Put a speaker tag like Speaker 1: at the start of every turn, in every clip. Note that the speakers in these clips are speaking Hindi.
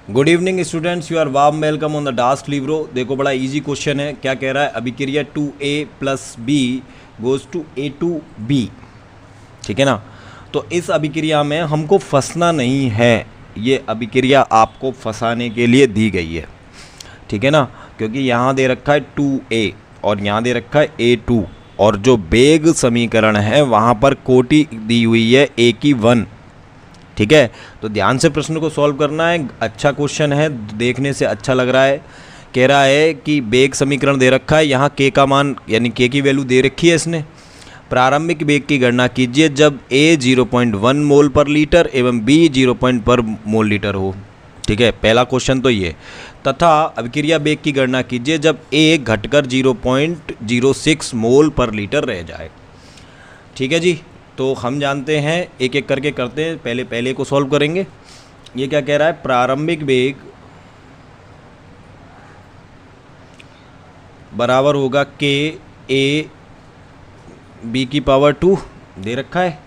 Speaker 1: Good evening students, you are warm welcome on the Dask Libro. देखो बड़ा इजी क्वेश्चन है। क्या कह रहा है? अभिक्रिया 2A plus B goes to A2B। ठीक है ना। तो इस अभिक्रिया में हमको फंसना नहीं है। ये अभिक्रिया आपको फंसाने के लिए दी गई है। ठीक है ना, क्योंकि यहाँ दे रखा है 2A और यहाँ दे रखा है A2 और जो वेग समीकरण है वहाँ पर कोटि दी हुई है A की 1। ठीक है, तो ध्यान से प्रश्न को सॉल्व करना है। अच्छा क्वेश्चन है, देखने से अच्छा लग रहा है। कह रहा है कि वेग समीकरण दे रखा है, यहाँ के का मान यानी के की वैल्यू दे रखी है इसने। प्रारंभिक वेग की गणना कीजिए जब A 0.1 मोल पर लीटर एवं B 0 पर मोल लीटर हो। ठीक है, पहला क्वेश्चन तो ये। तथा अभिक्रिया वेग की गणना कीजिए जब A घटकर 0.06 मोल पर लीटर रह जाए। ठीक है जी, तो हम जानते हैं, एक एक करके करते हैं। पहले को सॉल्व करेंगे। ये क्या कह रहा है? प्रारंभिक वेग बराबर होगा के ए बी की पावर 2 दे रखा है।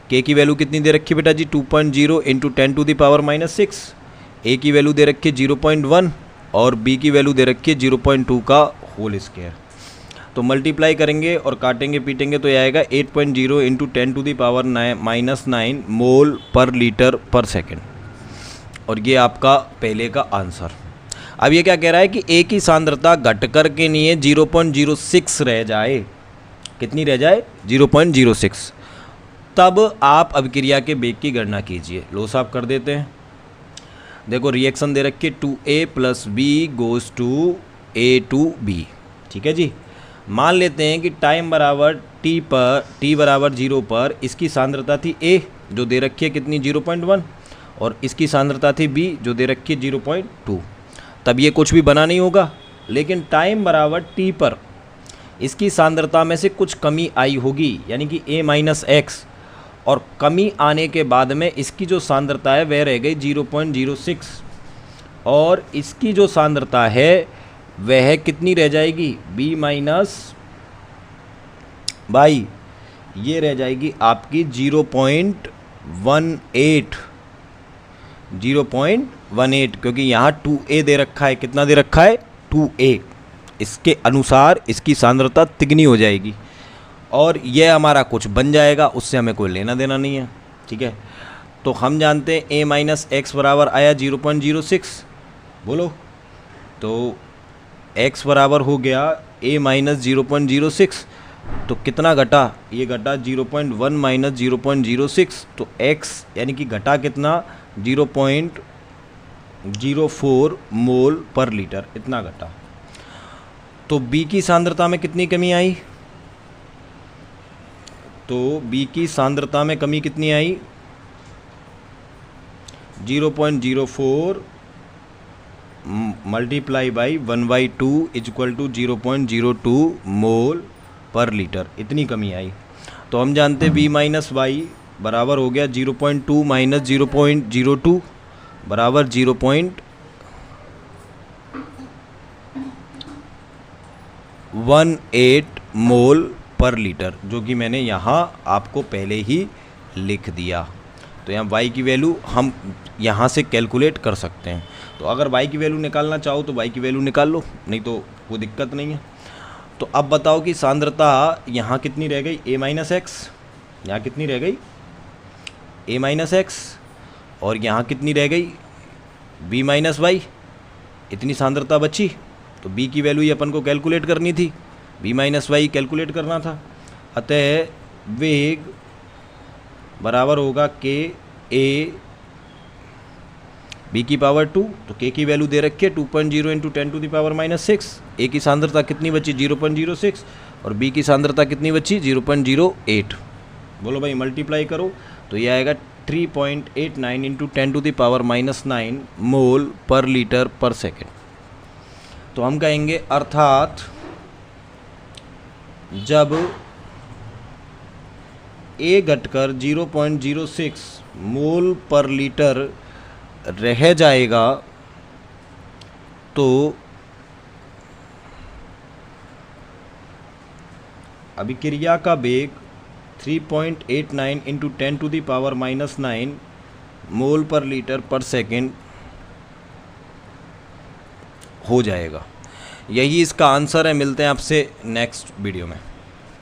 Speaker 1: के की वैल्यू कितनी दे रखी है बेटा जी? 2.0 इंटू 10 टू द पावर -6। ए की वैल्यू दे रखी है 0.1 और बी की वैल्यू दे रखी है 0.2 का होल स्क्वायर। तो मल्टीप्लाई करेंगे और काटेंगे पीटेंगे तो यह आएगा 8.0 इंटू 10 टू द पावर -9 मोल पर लीटर पर सेकेंड। और ये आपका पहले का आंसर। अब ये क्या कह रहा है कि ए की सांद्रता घटकर के लिए 0.06 रह जाए। कितनी रह जाए? 0.06। तब आप अभिक्रिया के वेग की गणना कीजिए। लो साफ कर देते हैं। देखो रिएक्शन दे रखी 2A plus B goes to A2B। ठीक है जी। मान लेते हैं कि टाइम बराबर t बराबर 0 पर इसकी सांद्रता थी A जो दे रखी है कितनी? 0.1 और इसकी सांद्रता थी B जो दे रखी है 0.2। तब ये कुछ भी बना नहीं होगा, लेकिन टाइम बराबर t पर इसकी सांद्रता में से कुछ कमी आई होगी, यानी कि A-x, और कमी आने के बाद में इसकी जो सांद्रता है वह रह गई 0.06 और इसकी जो सांद्रता है वह कितनी रह जाएगी? B माइनस बाई ये रह जाएगी आपकी 0.18, क्योंकि यहाँ 2A दे रखा है। कितना दे रखा है? 2A। इसके अनुसार इसकी सांद्रता तिगनी हो जाएगी और यह हमारा कुछ बन जाएगा, उससे हमें कोई लेना देना नहीं है। ठीक है, तो हम जानते हैं A-x बराबर आया 0.06। बोलो, तो x बराबर हो गया A-0.06। तो कितना घटा? ये घटा 0.1 माइनस 0.06। तो x यानी कि घटा कितना? 0.04 मोल पर लीटर, इतना घटा। तो B की सांद्रता में कितनी कमी आई? तो B की सांद्रता में कमी कितनी आई? 0.04 मल्टीप्लाई बाई 1/2 इक्वल टू 0.02 मोल पर लीटर, इतनी कमी आई। तो हम जानते हैं B माइनस वाई बराबर हो गया 0.2 माइनस 0.02 बराबर 0.18 मोल पर लीटर, जो कि मैंने यहाँ आपको पहले ही लिख दिया। तो यहाँ y की वैल्यू हम यहाँ से कैलकुलेट कर सकते हैं। तो अगर y की वैल्यू निकालना चाहो तो y की वैल्यू निकाल लो, नहीं तो कोई दिक्कत नहीं है। तो अब बताओ कि सांद्रता यहाँ कितनी रह गई? A-x। यहाँ कितनी रह गई? A-x। और यहाँ कितनी रह गई? B-y। इतनी सांद्रता बची। तो B की वैल्यू ही अपन को कैलकुलेट करनी थी, B-y कैलकुलेट करना था। अतः वेग बराबर होगा के A B की पावर 2। तो K की वैल्यू दे रखी है 2.0 into 10 to the power -6। A की सांद्रता कितनी बची? 0.06 और B की सांद्रता कितनी बची? 0.08। बोलो भाई, मल्टीप्लाई करो तो ये आएगा 3.89 इंटू 10 टू द पावर -9 मोल पर लीटर पर सेकेंड। तो हम कहेंगे अर्थात जब A घटकर 0.06 मोल पर लीटर रह जाएगा तो अभिक्रिया का वेग 3.89 इंटू 10 टू द पावर -9 मोल पर लीटर पर सेकेंड हो जाएगा। यही इसका आंसर है। मिलते हैं आपसे नेक्स्ट वीडियो में।